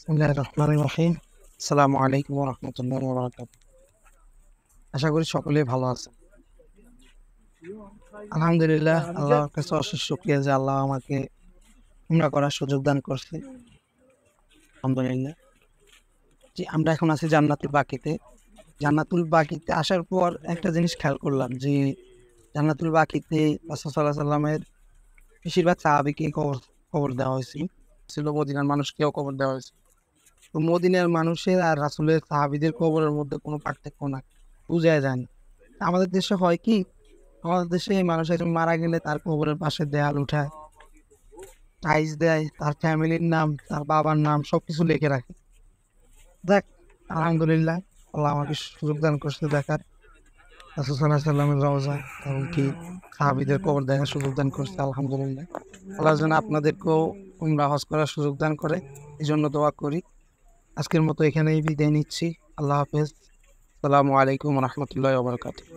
বিসমিল্লাহির রহমানির রহিম। আসসালামু আলাইকুম ওয়া রাহমাতুল্লাহি ওয়া বারাকাতুহু। আশা করি সকলেই ভালো আছেন। আলহামদুলিল্লাহ, আল্লাহর কাছে অশেষ শুকরিয়া যে আল্লাহ আমাকে উমরা করার সুযোগ দান করছে। আলহামদুলিল্লাহ। জি, আমরা এখন আছি জান্নাতুল বাকিতে। জান্নাতুল বাকিতে আসার পর একটা জিনিস খেয়াল করলাম যে জান্নাতুল বাকিতে রাসূল সাল্লাল্লাহু আলাইহি ওয়াসাল্লামের বেশিরভাগ সাহাবীকে কবর দেওয়া হয়েছে। মদিনার মানুষকেও কবর দেওয়া হয়েছে। তো মদিনার মানুষের আর রাসূলের সাহাবীদের কবরের মধ্যে কোনো পার্থক্য নাই। বুঝাই যায় না। আমাদের দেশে হয় কি? আমাদের দেশে মানুষ একজন মারা গেলে তার কবরের পাশে দেয়াল উঠায়, টাইলস দেয়, তার ফ্যামিলির নাম, তার বাবার নাম সবকিছু লিখে রাখে। দেখ, আলহামদুলিল্লাহ, আল্লাহ আমাকে সুযোগ দান করছে দেখার। রাসূল সাল্লাল্লাহু আলাইহি ওয়াসাল্লামের রওজা এবং কি সাহাবীদের কবর দেখার সুযোগ দান করছে, আলহামদুলিল্লাহ। আল্লাহ যেন আপনাদেরকেও উমরা হজ করার সুযোগ দান করে, এজন্য দোয়া করি। আজকের মতো এখানেই বিদায় নিচ্ছি। আল্লাহ হাফেজ। আসসালামু আলাইকুম ওয়া রাহমাতুল্লাহি ওয়া বারাকাতুহু।